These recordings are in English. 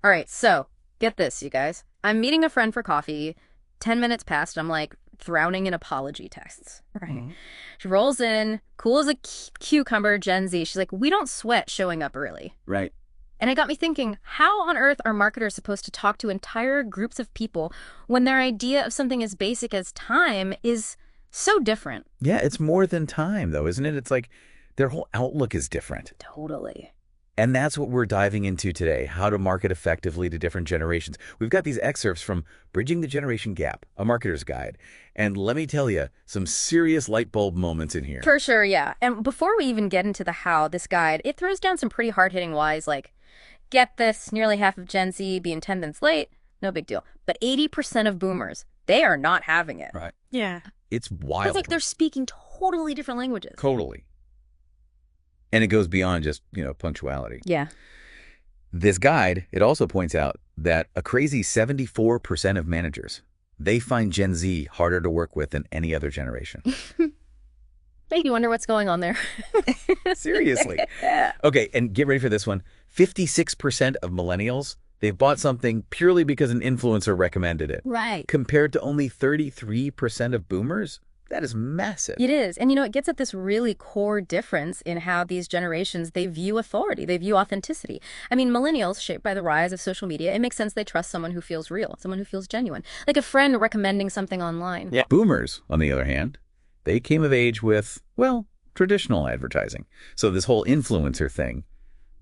All right, so get this, you guys. I'm meeting a friend for coffee. 10 minutes passed. I'm like drowning in apology texts. Right. Mhm. She rolls in, cool as a cucumber, Gen Z. She's like, we don't sweat showing up early. Right. And it got me thinking, how on earth are marketers supposed to talk to entire groups of people when their idea of something as basic as time is so different? Yeah, it's more than time, though, isn't it? It's like their whole outlook is different. Totally. And that's what we're diving into today, how to market effectively to different generations. We've got these excerpts from Bridging the Generation Gap, a marketer's guide. And let me tell you, some serious light bulb moments in here. For sure, yeah. And before we even get into the how, this guide, it throws down some pretty hard-hitting whys like, get this, nearly half of Gen Z being 10 minutes late, no big deal. But 80% of boomers, they are not having it. Right. Yeah. It's It's wild. like they're speaking totally different languages. Totally. And it goes beyond just, punctuality. Yeah. This guide, it also points out that a crazy 74% of managers, they find Gen Z harder to work with than any other generation. Make you wonder what's going on there. Seriously. Okay, and get ready for this one. 56% of millennials, they've bought something purely because an influencer recommended it. Right. Compared to only 33% of boomers, that is massive. It is. And it gets at this really core difference in how these generations, they view authority, they view authenticity. I mean, millennials, shaped by the rise of social media, it makes sense they trust someone who feels real, someone who feels genuine. Like a friend recommending something online. Yeah. Boomers, on the other hand, they came of age with, well, traditional advertising. So this whole influencer thing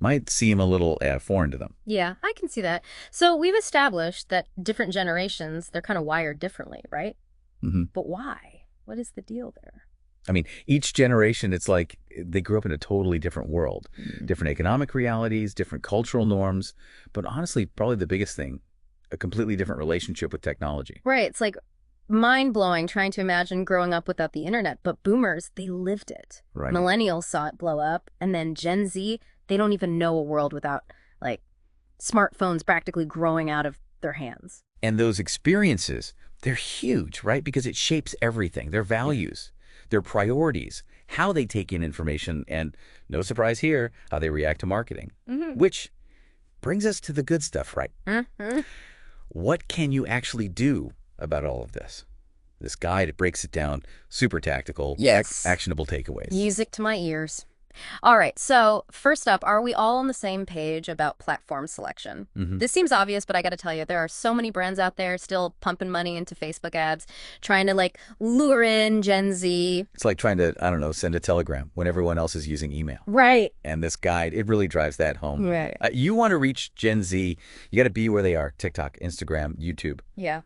might seem a little foreign to them. Yeah, I can see that. So we've established that different generations, they're kind of wired differently, right? Mm-hmm. But why? What is the deal there? I mean, each generation, it's like they grew up in a totally different world, different economic realities, different cultural norms. But honestly, probably the biggest thing, a completely different relationship with technology. Right. It's like mind-blowing trying to imagine growing up without the internet. But boomers, they lived it. Right. Millennials saw it blow up. And then Gen Z, they don't even know a world without, like, smartphones practically growing out of their hands. And those experiences, they're huge, right? Because it shapes everything, their values, their priorities, how they take in information, and no surprise here, how they react to marketing. Which brings us to the good stuff, right? What can you actually do about all of this? This guide, it breaks it down, super tactical, Yes. actionable takeaways. Music to my ears. All right, so first up, are we all on the same page about platform selection? This seems obvious, but I got to tell you, there are so many brands out there still pumping money into Facebook ads, trying to like lure in Gen Z. It's like trying to, I don't know, send a telegram when everyone else is using email. Right. And this guide, it really drives that home. Right. You want to reach Gen Z, you got to be where they are, TikTok, Instagram, YouTube. Yeah.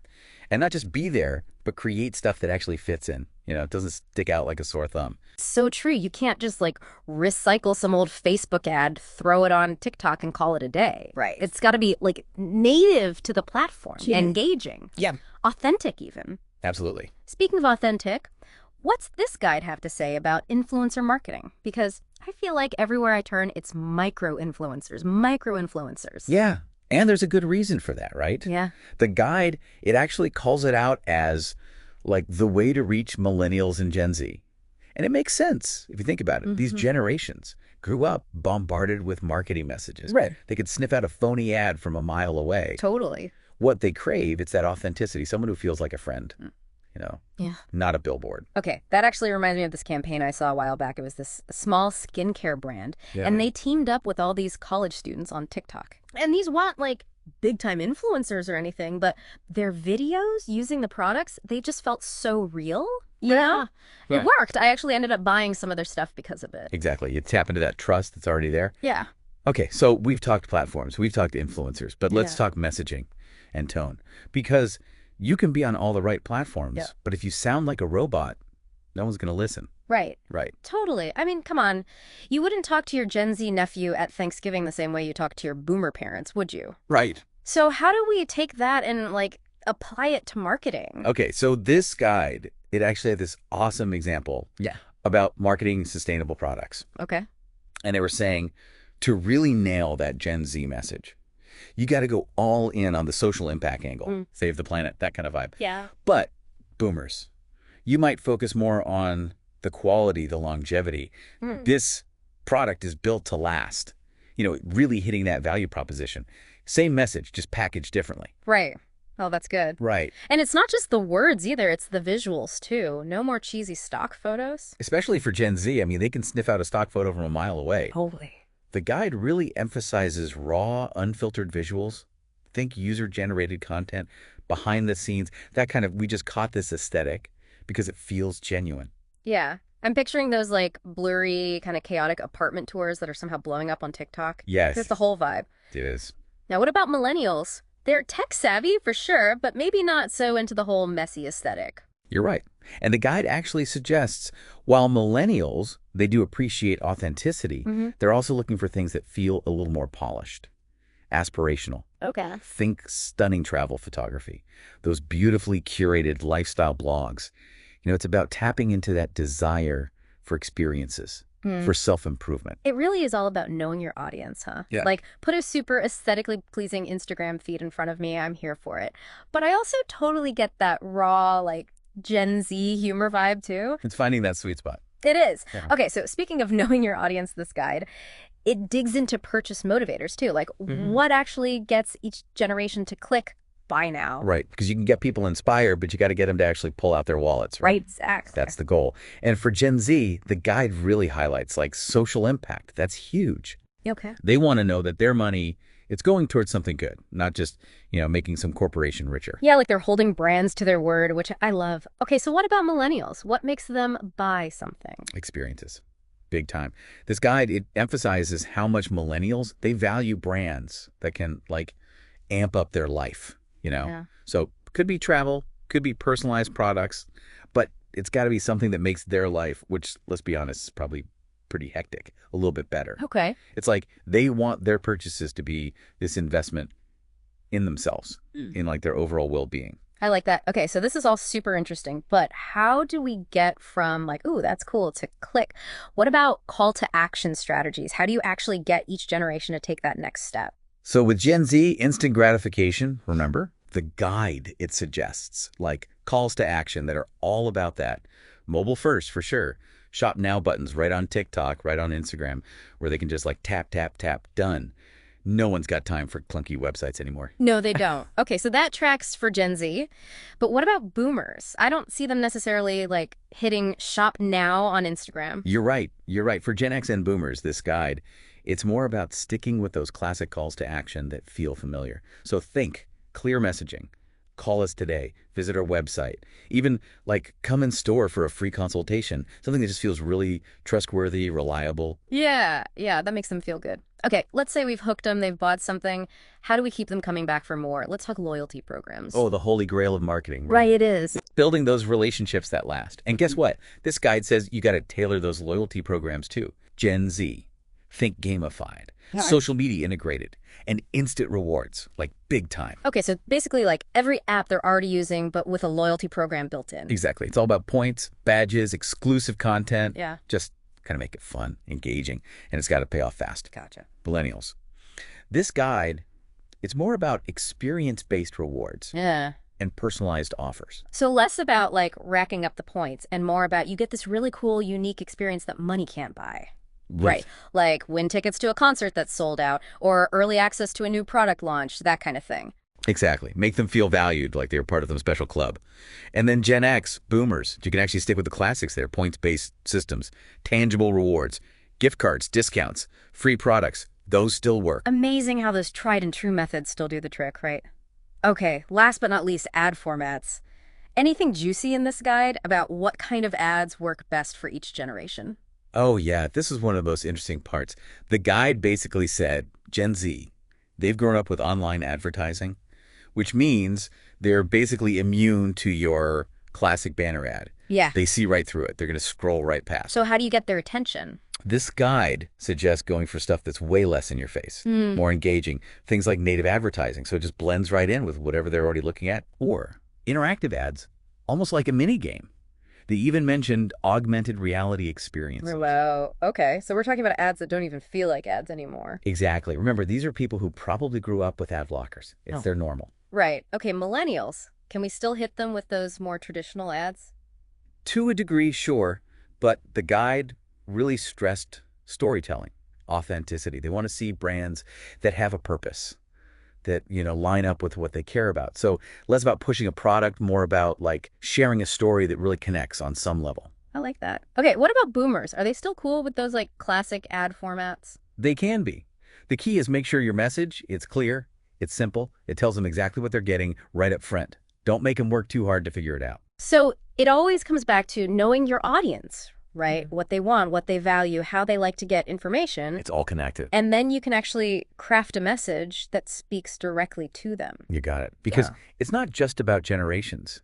And not just be there, but create stuff that actually fits in. It doesn't stick out like a sore thumb. So true. You can't just like recycle some old Facebook ad, throw it on TikTok and call it a day. Right. It's got to be like native to the platform, engaging, Yeah. authentic even. Absolutely. Speaking of authentic, what's this guide have to say about influencer marketing? Because I feel like everywhere I turn, it's micro-influencers. Yeah. And there's a good reason for that, right? Yeah. The guide, it actually calls it out as like the way to reach millennials and Gen Z. And it makes sense if you think about it. These generations grew up bombarded with marketing messages. Right. They could sniff out a phony ad from a mile away. Totally. What they crave, it's that authenticity, someone who feels like a friend, Yeah. not a billboard. Okay, that actually reminds me of this campaign I saw a while back. It was this small skincare brand, Yeah. and they teamed up with all these college students on TikTok. And these weren't like big-time influencers or anything, but their videos using the products, they just felt so real, you know? It Right. worked. I actually ended up buying some of their stuff because of it. Exactly. You tap into that trust that's already there. Yeah. Okay, so we've talked platforms, we've talked influencers, but let's Yeah. talk messaging and tone. Because you can be on all the right platforms, Yeah. but if you sound like a robot, no one's going to listen. Right. Right. Totally. I mean, come on. You wouldn't talk to your Gen Z nephew at Thanksgiving the same way you talk to your boomer parents, would you? Right. So how do we take that and like apply it to marketing? Okay, so this guide, it actually had this awesome example Yeah. about marketing sustainable products. Okay. And they were saying to really nail that Gen Z message, you got to go all in on the social impact angle, save the planet, that kind of vibe. Yeah. But boomers, you might focus more on the quality, the longevity. This product is built to last, really hitting that value proposition. Same message, just packaged differently. Right. Oh, that's good. Right. And it's not just the words either, it's the visuals too. No more cheesy stock photos. Especially for Gen Z, I mean, they can sniff out a stock photo from a mile away. Totally. The guide really emphasizes raw, unfiltered visuals. Think user-generated content, behind the scenes, that kind of, we just caught this aesthetic because it feels genuine. Yeah. I'm picturing those like blurry, kind of chaotic apartment tours that are somehow blowing up on TikTok. Yes. It's the whole vibe. It is. Now, what about millennials? They're tech savvy for sure, but maybe not so into the whole messy aesthetic. You're right. And the guide actually suggests while millennials, they do appreciate authenticity, they're also looking for things that feel a little more polished, aspirational. Okay. Think stunning travel photography, those beautifully curated lifestyle blogs. You know, it's about tapping into that desire for experiences, for self-improvement. It really is all about knowing your audience, huh? Yeah. Like, put a super aesthetically pleasing Instagram feed in front of me, I'm here for it. But I also totally get that raw, like, Gen Z humor vibe, too. It's finding that sweet spot. It is. Yeah. Okay, so speaking of knowing your audience, this guide, it digs into purchase motivators, too. Like, what actually gets each generation to click buy now? Right, because you can get people inspired, but you got to get them to actually pull out their wallets. Right, exactly. That's the goal. And for Gen Z, the guide really highlights like social impact. That's huge. Okay. They want to know that their money, it's going towards something good, not just, making some corporation richer. Yeah, like they're holding brands to their word, which I love. Okay, so what about millennials? What makes them buy something? Experiences. Big time. This guide, it emphasizes how much millennials, they value brands that can like amp up their life, Yeah. So could be travel, could be personalized products, but it's got to be something that makes their life, which let's be honest, is probably pretty hectic, a little bit better. Okay. It's like they want their purchases to be this investment in themselves, in like their overall well-being. I like that. Okay, so this is all super interesting, but how do we get from like, ooh, that's cool, to click? What about call to action strategies? How do you actually get each generation to take that next step? So with Gen Z, instant gratification, remember, the guide it suggests, like calls to action that are all about that. Mobile first, for sure. Shop now buttons right on TikTok, right on Instagram, where they can just like tap, tap, tap, done. No one's got time for clunky websites anymore. No, they don't. Okay, so that tracks for Gen Z. But what about boomers? I don't see them necessarily like hitting shop now on Instagram. You're right. You're right. For Gen X and boomers, this guide, it's more about sticking with those classic calls to action that feel familiar. So think clear messaging. Call us today. Visit our website. Even like come in store for a free consultation. Something that just feels really trustworthy, reliable. Yeah, that makes them feel good. Okay, let's say we've hooked them, they've bought something. How do we keep them coming back for more? Let's talk loyalty programs. Oh, the holy grail of marketing. Right, it is. Building those relationships that last. And guess what? This guide says you got to tailor those loyalty programs too. Gen Z. Think gamified. Social media integrated. And instant rewards, like big time. Okay, so basically like every app they're already using, but with a loyalty program built in. Exactly. It's all about points, badges, exclusive content. Yeah. Just kind of make it fun, engaging, and it's got to pay off fast. Gotcha. Millennials. This guide, it's more about experience-based rewards Yeah. and personalized offers. So less about like racking up the points and more about you get this really cool, unique experience that money can't buy. Right. Like win tickets to a concert that's sold out or early access to a new product launch, that kind of thing. Exactly. Make them feel valued, like they're part of some special club. And then Gen X, boomers, you can actually stick with the classics there, points-based systems, tangible rewards, gift cards, discounts, free products. Those still work. Amazing how those tried and true methods still do the trick, right? Okay, last but not least, ad formats. Anything juicy in this guide about what kind of ads work best for each generation? Oh, yeah. This is one of the most interesting parts. The guide basically said, Gen Z, they've grown up with online advertising, which means they're basically immune to your classic banner ad. Yeah. They see right through it. They're going to scroll right past. So how do you get their attention? This guide suggests going for stuff that's way less in your face, more engaging, things like native advertising. So it just blends right in with whatever they're already looking at, or interactive ads, almost like a mini game. They even mentioned augmented reality experiences. Wow. Okay. So we're talking about ads that don't even feel like ads anymore. Exactly. Remember, these are people who probably grew up with ad blockers. It's their normal. Right. Okay, millennials. Can we still hit them with those more traditional ads? To a degree, sure, but the guide really stressed storytelling, authenticity. They want to see brands that have a purpose, that, line up with what they care about. So less about pushing a product, more about like sharing a story that really connects on some level. I like that. Okay, what about boomers? Are they still cool with those like classic ad formats? They can be. The key is make sure your message, it's clear, it's simple, it tells them exactly what they're getting right up front. Don't make them work too hard to figure it out. So it always comes back to knowing your audience, right? What they want, what they value, how they like to get information. It's all connected. And then you can actually craft a message that speaks directly to them. You got it. Because it's not just about generations,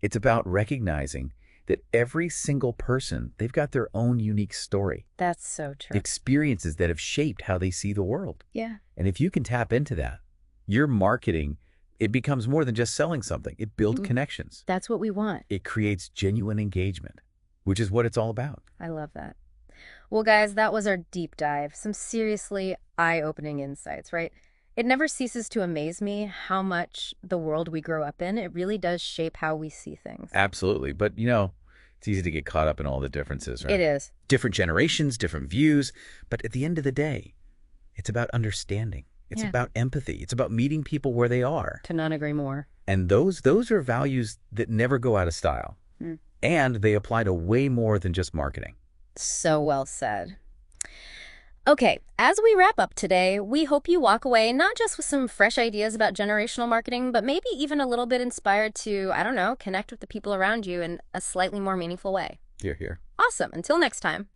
It's about recognizing that every single person, they've got their own unique story. That's so true. Experiences that have shaped how they see the world. Yeah. And if you can tap into that, your marketing, it becomes more than just selling something. It builds connections. That's what we want. It creates genuine engagement, which is what it's all about. I love that. Well, guys, that was our deep dive. Some seriously eye-opening insights, right? It never ceases to amaze me how much the world we grow up in, it really does shape how we see things. Absolutely. But, it's easy to get caught up in all the differences, right? It is. Different generations, different views. But at the end of the day, it's about understanding. It's about empathy. It's about meeting people where they are. To not agree more. And those are values that never go out of style. And they apply to way more than just marketing. So well said. Okay, as we wrap up today, we hope you walk away not just with some fresh ideas about generational marketing, but maybe even a little bit inspired to, I don't know, connect with the people around you in a slightly more meaningful way. Hear, hear. Awesome. Until next time.